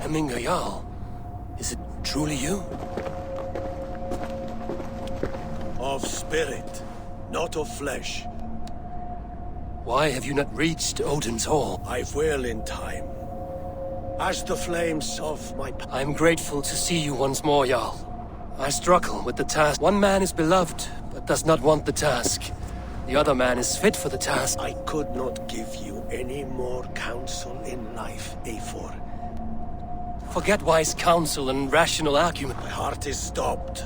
Hemminger Jarl. Is it truly you? Of spirit, not of flesh. Why have you not reached Odin's Hall? I will in time. As the flames of my... I am grateful to see you once more, Jarl. I struggle with the task. One man is beloved, but does not want the task. The other man is fit for the task. I could not give you any more counsel in life, Eivor. Forget wise counsel and rational argument. My heart is stopped.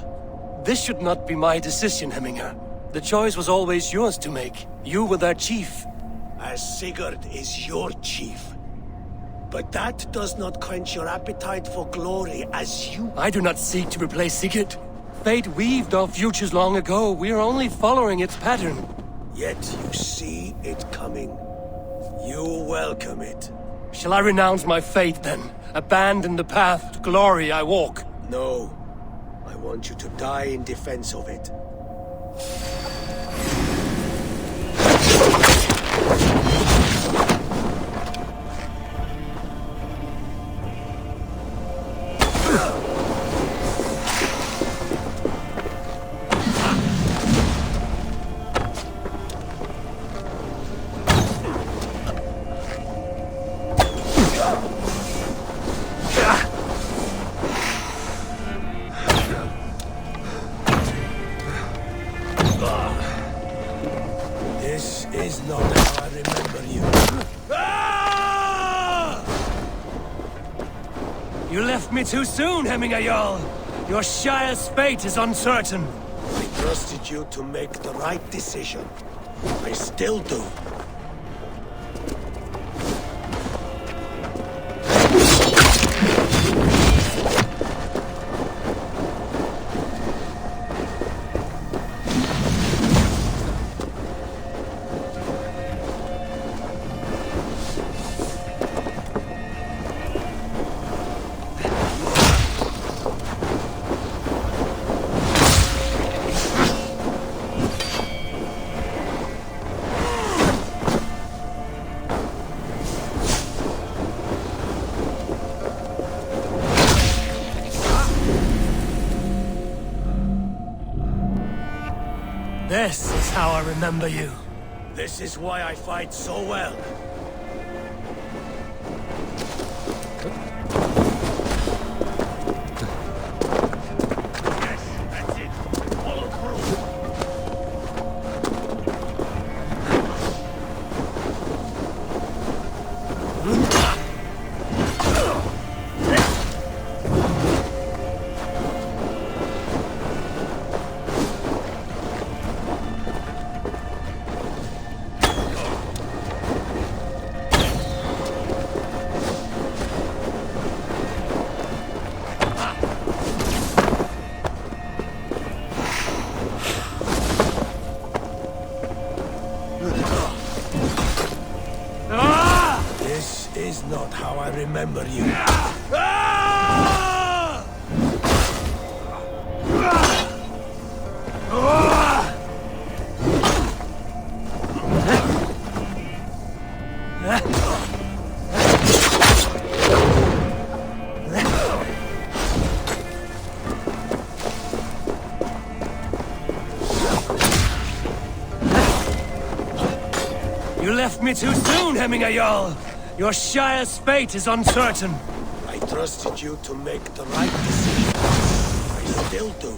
This should not be my decision, Hemminger. The choice was always yours to make. You were their chief. As Sigurd is your chief. But that does not quench your appetite for glory as you... I do not seek to replace Sigurd. Fate weaved our futures long ago. We are only following its pattern. Yet you see it coming. You welcome it. Shall I renounce my faith then? Abandon the path to glory I walk? No. I want you to die in defense of it. This is not how I remember you. You left me too soon, Hemminger Jarl. Your Shire's fate is uncertain. I trusted you to make the right decision. I still do. This is how I remember you. This is why I fight so well. Yes, that's it. Follow through. This is not how I remember you. You left me too soon, Hemminger Jarl. Your Shire's fate is uncertain. I trusted you to make the right decision. I still do.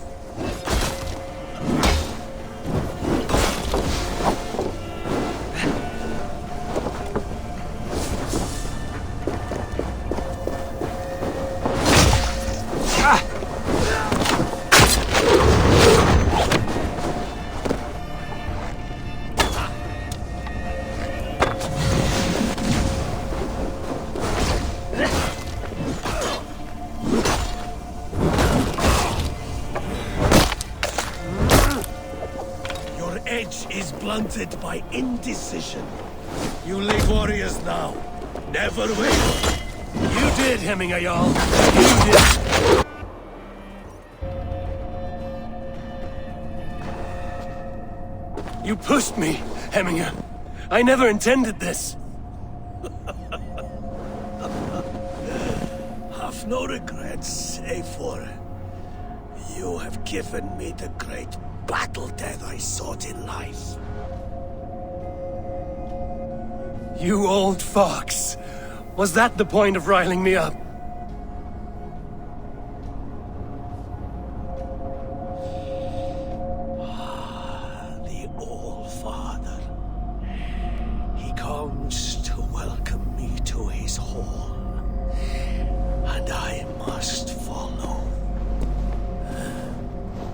Edge is blunted by indecision. You leave warriors now. Never will. You did, Hemminger Jarl. You did. You pushed me, Hemminger. I never intended this. A have no regrets, Eivor. You have given me the great battle death I sought in life. You old fox! Was that the point of riling me up? The All-Father. He comes to welcome me to his hall, and I must follow.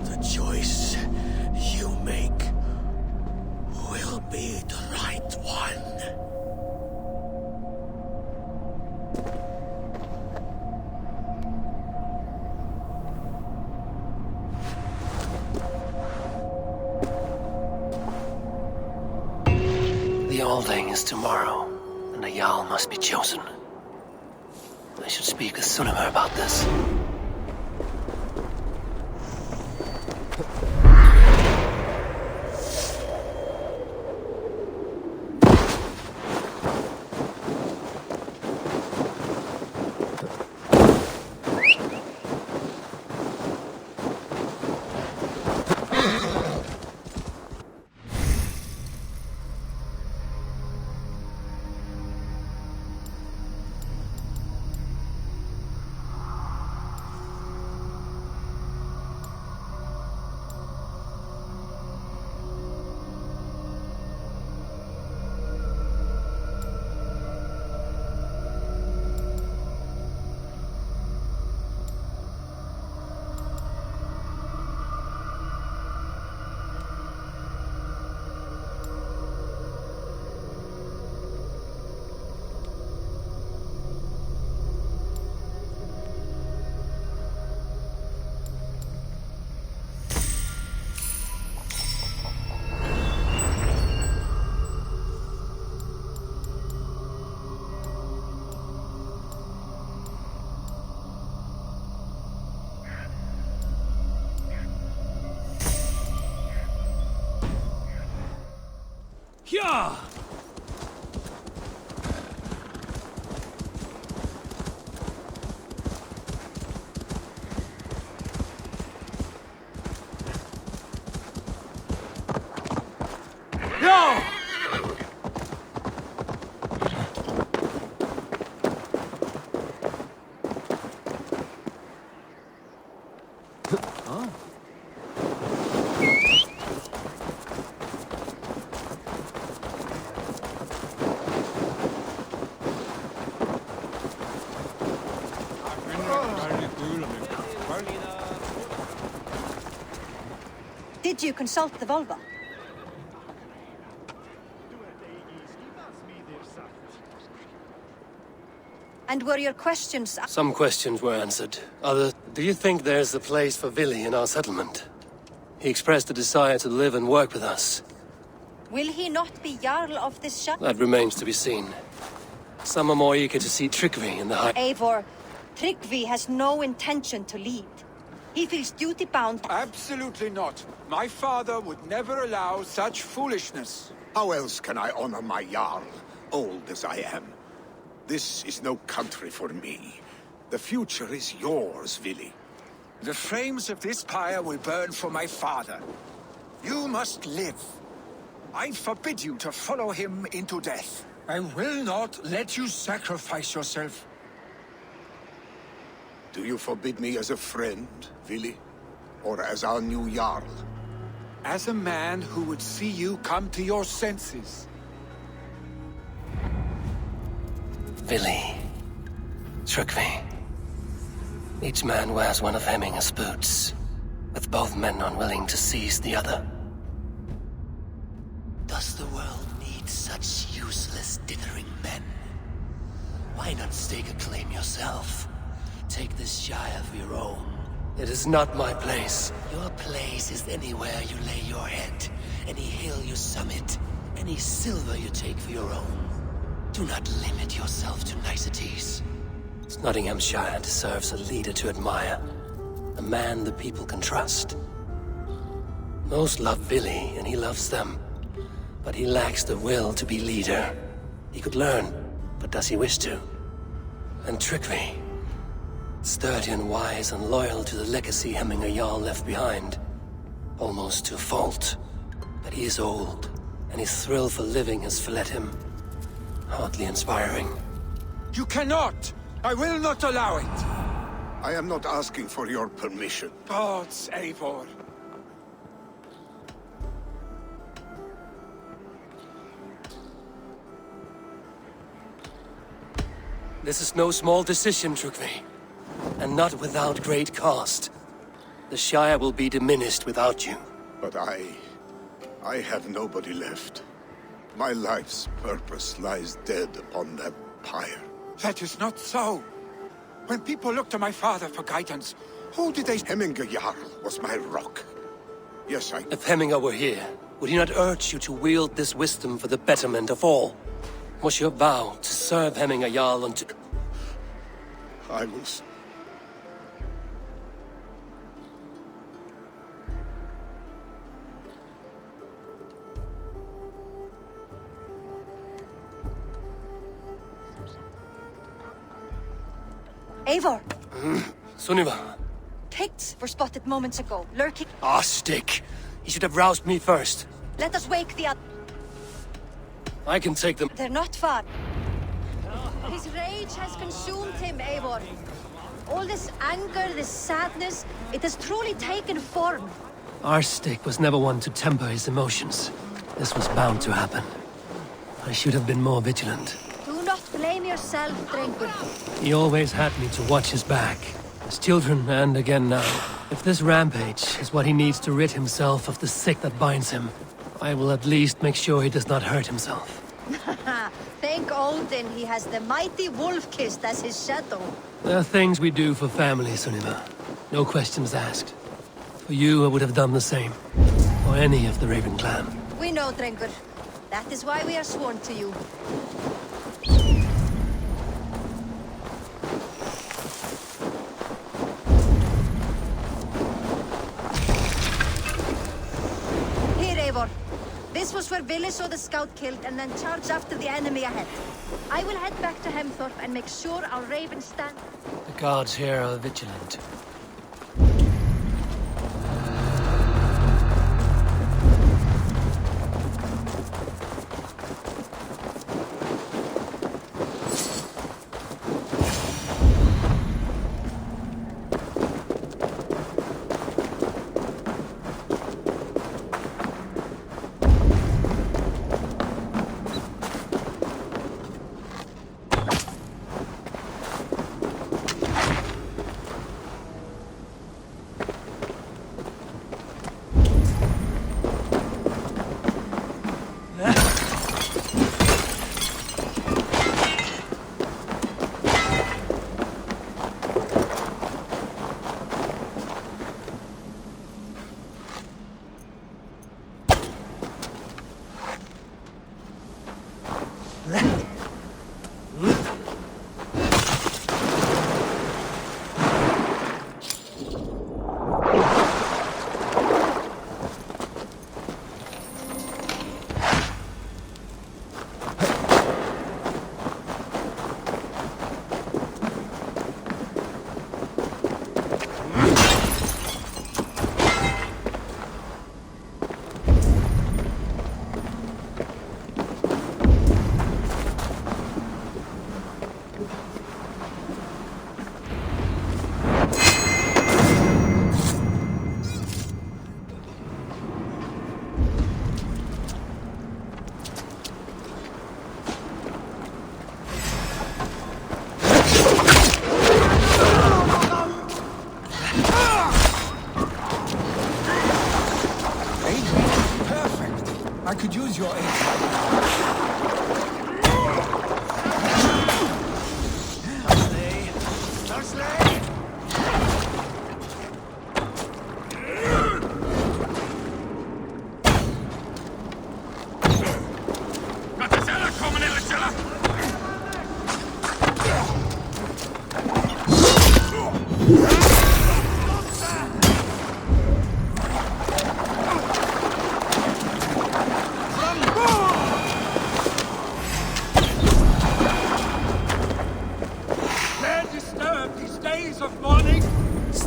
The choice you make will be the right one. The Alding is tomorrow, and a Jarl must be chosen. I should speak with Sunnema about this. Yeah! No! Did you consult the Volva? And were your questions... Some questions were answered. Other... Do you think there's a place for Vili in our settlement? He expressed a desire to live and work with us. Will he not be Jarl of this shop? That remains to be seen. Some are more eager to see Tryggvi in the high... Eivor, Tryggvi has no intention to lead. He feels duty-bound. Absolutely not. My father would never allow such foolishness. How else can I honor my Jarl, old as I am? This is no country for me. The future is yours, Vili. The flames of this pyre will burn for my father. You must live. I forbid you to follow him into death. I will not let you sacrifice yourself. Do you forbid me as a friend, Vili? Or as our new Jarl? As a man who would see you come to your senses. Vili. Tryggvi. Each man wears one of Hemminger's boots, with both men unwilling to seize the other. Does the world need such useless, dithering men? Why not stake a claim yourself? Take this Shire for your own. It is not my place. Your place is anywhere you lay your head, any hill you summit, any silver you take for your own. Do not limit yourself to niceties. Nottinghamshire deserves a leader to admire. A man the people can trust. Most love Vili, and he loves them. But he lacks the will to be leader. He could learn, but does he wish to? And Tryggvi. Sturdy and wise and loyal to the legacy Hemminger Jarl left behind. Almost to a fault. But he is old, and his thrill for living has fled him. Hardly inspiring. You cannot! I will not allow it! I am not asking for your permission. Gods, Eivor. This is no small decision, Trugvi. And not without great cost. The Shire will be diminished without you. But I have nobody left. My life's purpose lies dead upon that pyre. That is not so. When people look to my father for guidance, who did they... Hemminger Jarl was my rock. Yes, If Hemminger were here, would he not urge you to wield this wisdom for the betterment of all? Was your vow to serve Hemminger Jarl until... I was... Eivor! Sunniva! Picts were spotted moments ago, lurking. Ah, stick! He should have roused me first. Let us wake the other. I can take them. They're not far. His rage has consumed him, Eivor. All this anger, this sadness, it has truly taken form. Our stick was never one to temper his emotions. This was bound to happen. I should have been more vigilant. Do not blame yourself, Drengur. He always had me to watch his back. As children, and again now. If this rampage is what he needs to rid himself of the sick that binds him, I will at least make sure he does not hurt himself. Thank Odin he has the mighty Wolf-Kissed as his shadow. There are things we do for family, Sunniva. No questions asked. For you, I would have done the same. For any of the Raven clan. We know, Drengur. That is why we are sworn to you. Here, Eivor. This was where Vili saw the scout killed and then charged after the enemy ahead. I will head back to Hemthorpe and make sure our Raven stand... The guards here are vigilant.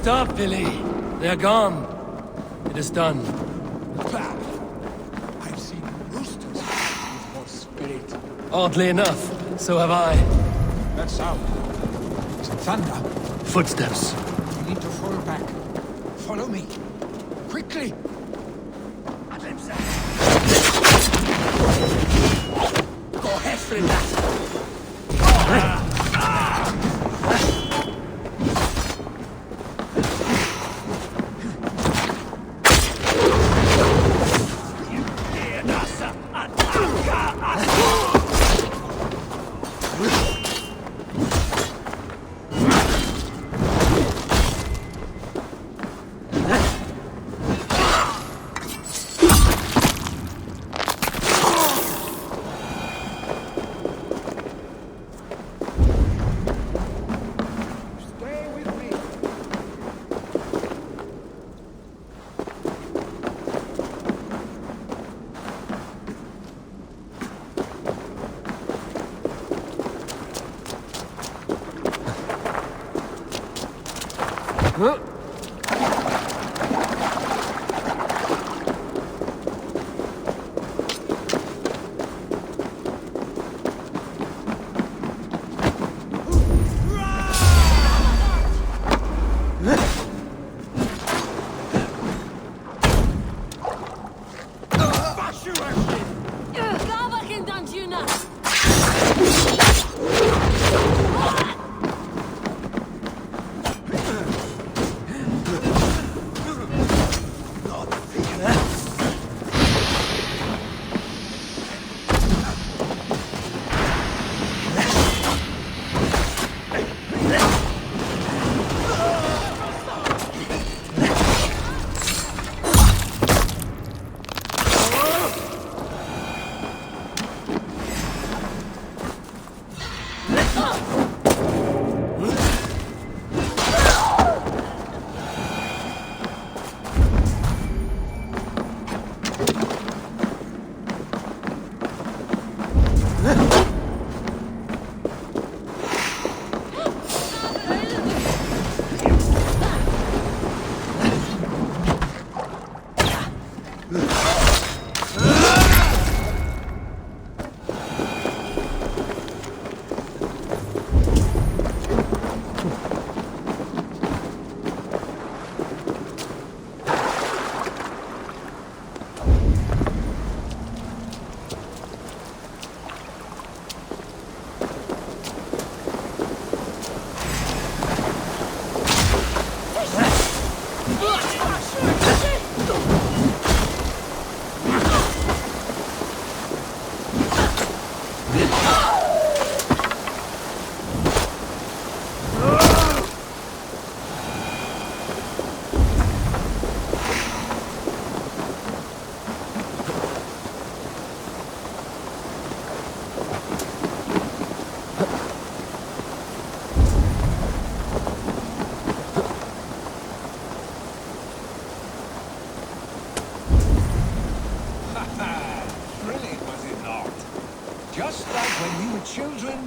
Stop, Billy. They're gone. It is done. I've seen roosters with more spirit. Oddly enough, so have I. That sound. Is it thunder? Footsteps. We need to fall back. Follow me. Quickly! Gå efter det!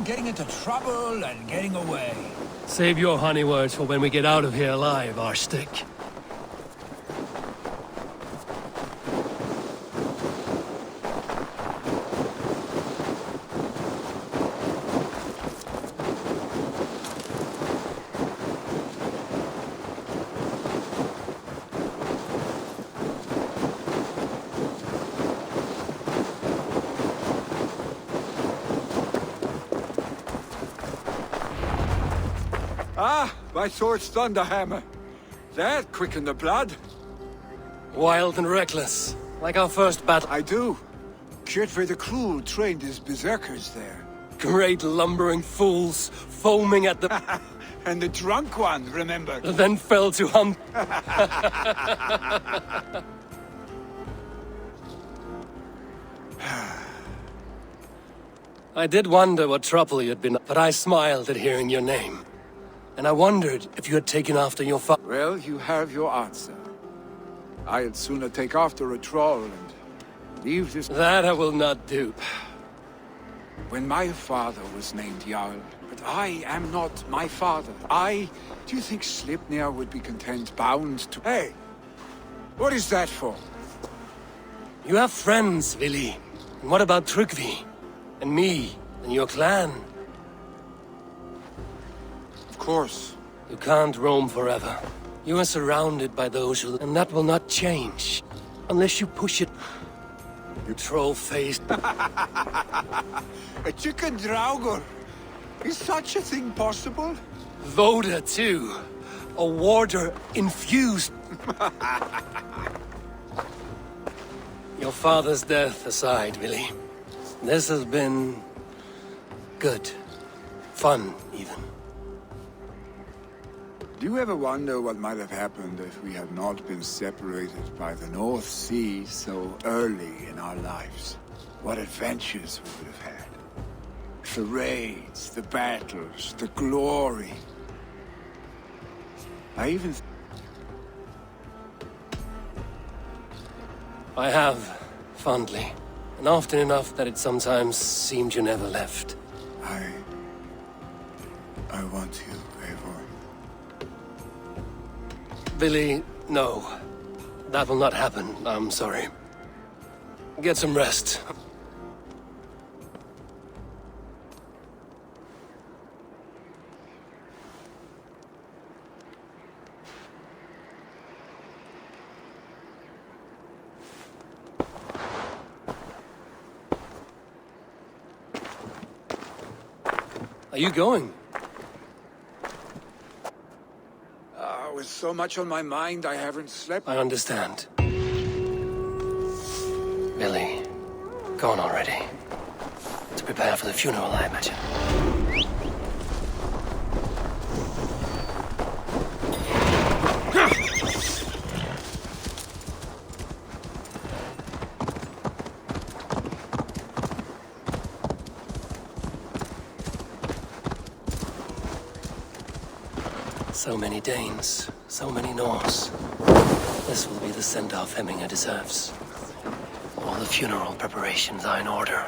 Getting into trouble and getting away. Save your honey words for when we get out of here alive, Arstick. Ah, my sword's thunderhammer. That quickened the blood. Wild and reckless, like our first battle. I do. Kjotve the Cruel trained his berserkers there. Great lumbering fools, foaming at the... And the drunk one, remember? then fell to hunt. I did wonder what trouble you'd been, but I smiled at hearing your name. And I wondered if you had taken after your father. Well, you have your answer. I'd sooner take after a troll and leave this... That I will not do. When my father was named Jarl, but I am not my father. Do you think Sleipnir would be content bound to... Hey! What is that for? You have friends, Vili. And what about Tryggvi? And me? And your clan? Of course. You can't roam forever. You are surrounded by those who... And that will not change. Unless you push it... You troll-faced... A chicken draugr? Is such a thing possible? Voda, too. A warder infused... Your father's death aside, Vili. This has been... good. Fun, even. Do you ever wonder what might have happened if we had not been separated by the North Sea so early in our lives? What adventures we would have had. The raids, the battles, the glory. I have, fondly. And often enough that it sometimes seemed you never left. I want you, Eivor. Vili, no. That will not happen, I'm sorry. Get some rest. Are you going? With so much on my mind, I haven't slept. I understand. Vili, go on already. To prepare for the funeral, I imagine. So many Danes, so many Norse. This will be the send-off Hemminger deserves. All the funeral preparations are in order.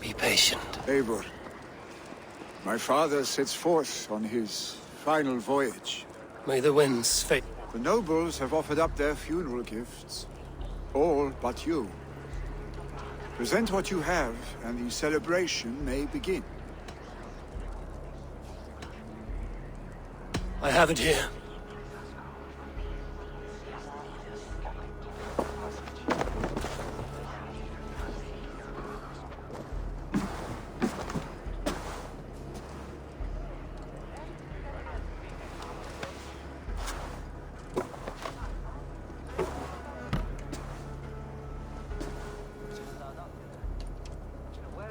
Be patient. Eivor, my father sets forth on his final voyage. May the winds fade. The nobles have offered up their funeral gifts. All but you. Present what you have, and the celebration may begin. I have it here.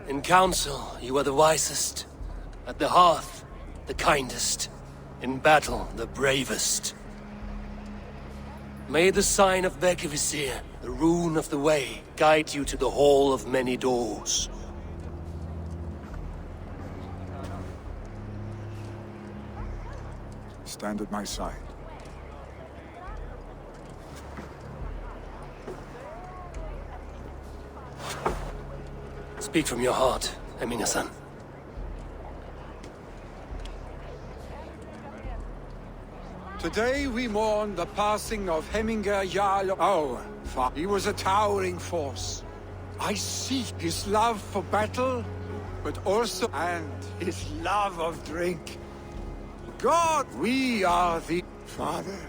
In council, you are the wisest. At the hearth, the kindest. In battle, the bravest. May the sign of Vekivisir, the rune of the way, guide you to the Hall of Many Doors. Stand at my side. Speak from your heart, Hemminger-san. Today we mourn the passing of Hemminger Jarl, our father. He was a towering force. I see his love for battle, but also and his love of drink. God, we are the Father.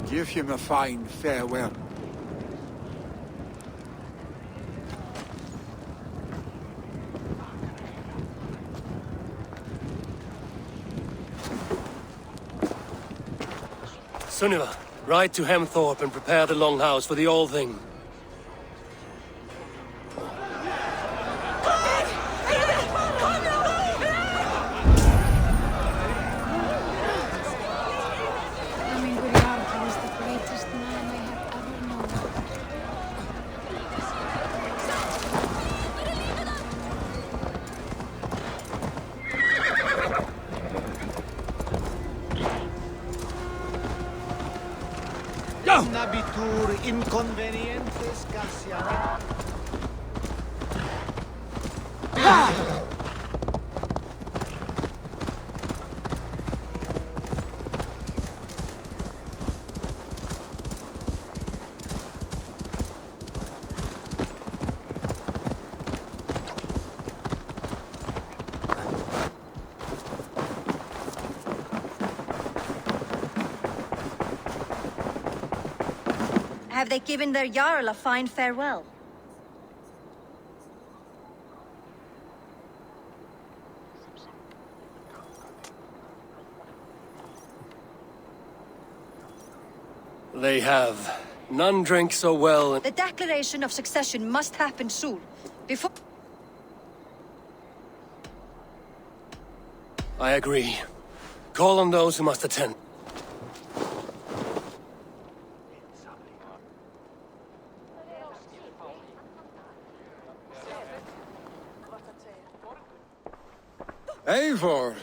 Give him a fine farewell. Sunniva, Ride to Hemthorpe and prepare the Longhouse for the Old Thing. Was the greatest man I have ever known. Nabitur inconvenientes Garcia. Have they given their Jarl a fine farewell? They have. None drink so well. The declaration of succession must happen soon. Before... I agree. Call on those who must attend. Eivor!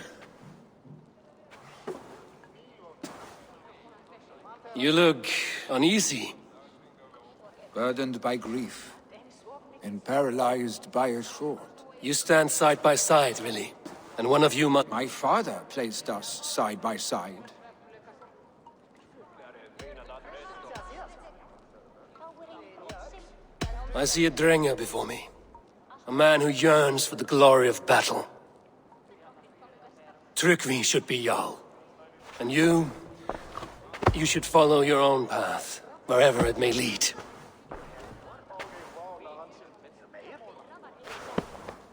You look uneasy. Burdened by grief, and paralyzed by a sword. You stand side by side, really. And one of you must... My father placed us side by side. I see a Drenger before me. A man who yearns for the glory of battle. Tryggvi should be Jarl. And you should follow your own path, wherever it may lead.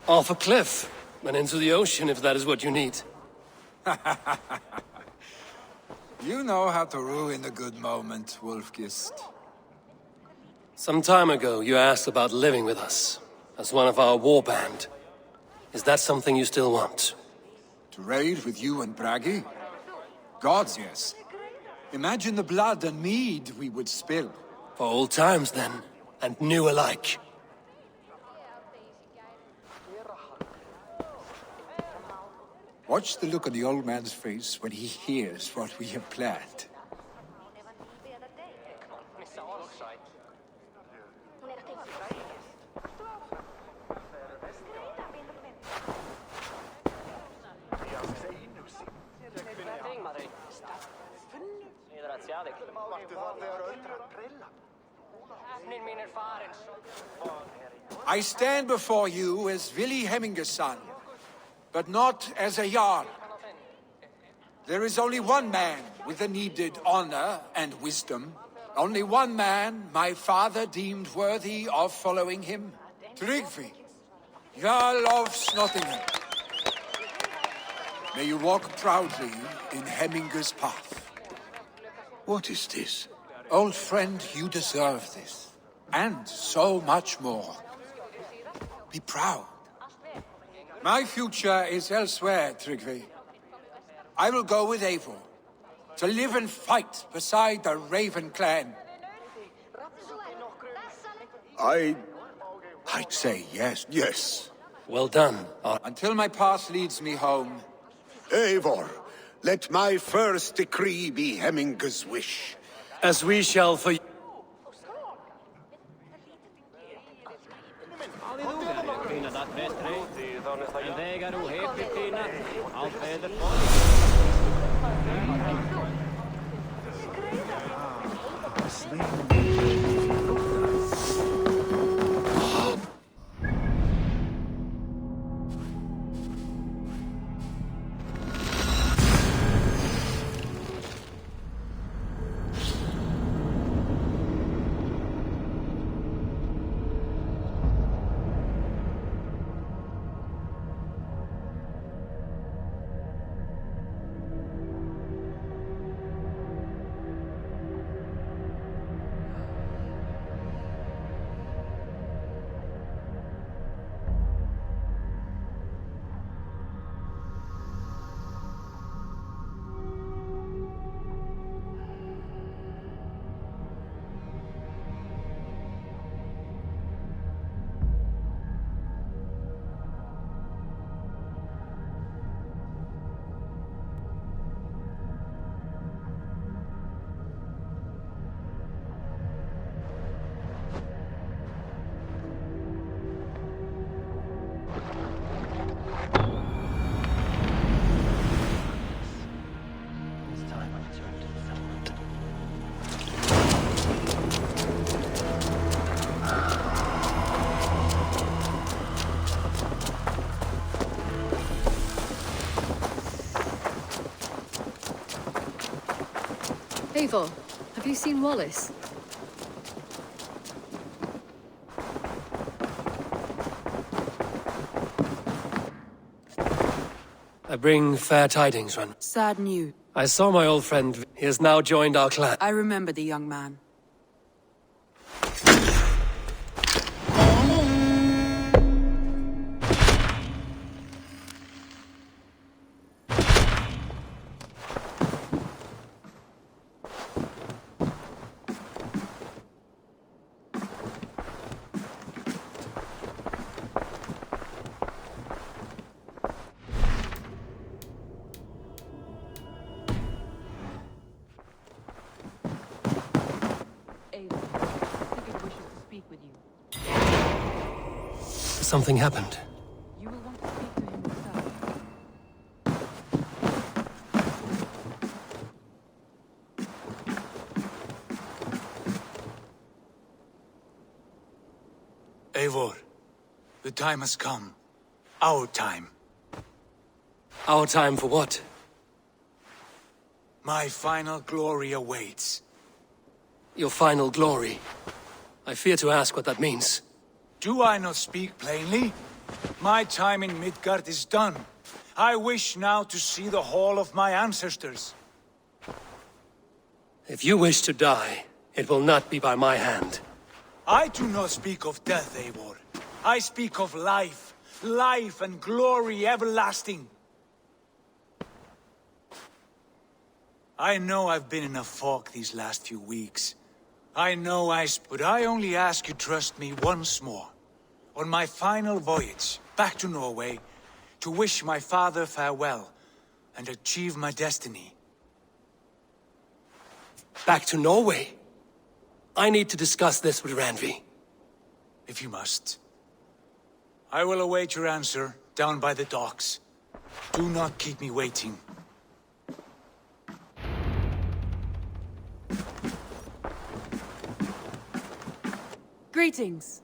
Off a cliff, and into the ocean if that is what you need. You know how to ruin a good moment, Wolfgist. Some time ago, you asked about living with us, as one of our warband. Is that something you still want? To raid with you and Bragi? Gods, yes. Imagine the blood and mead we would spill. For old times, then, and new alike. Watch the look on the old man's face when he hears what we have planned. I stand before you as Vili Hemminger's son, but not as a Jarl. There is only one man with the needed honor and wisdom. Only one man my father deemed worthy of following him. Tryggvi, Jarl of Snottingham. May you walk proudly in Hemminger's path. What is this? Old friend, you deserve this. And so much more. Be proud. My future is elsewhere, Tryggvi. I will go with Eivor, to live and fight beside the Raven clan. I'd say yes, yes. Well done. Until my path leads me home. Eivor, let my first decree be Hemminger's wish. As we shall for... Eivor, have you seen Wallace? I bring fair tidings, Run. Sad news. I saw my old friend. He has now joined our clan. I remember the young man. Something happened. You will want to speak to him yourself. Eivor, the time has come. Our time. Our time for what? My final glory awaits. Your final glory. I fear to ask what that means. Do I not speak plainly? My time in Midgard is done. I wish now to see the hall of my ancestors. If you wish to die, it will not be by my hand. I do not speak of death, Eivor. I speak of life. Life and glory everlasting. I know I've been in a fog these last few weeks. I know but I only ask you trust me once more. On my final voyage, back to Norway, to wish my father farewell, and achieve my destiny. Back to Norway? I need to discuss this with Randvi. If you must. I will await your answer, down by the docks. Do not keep me waiting. Greetings.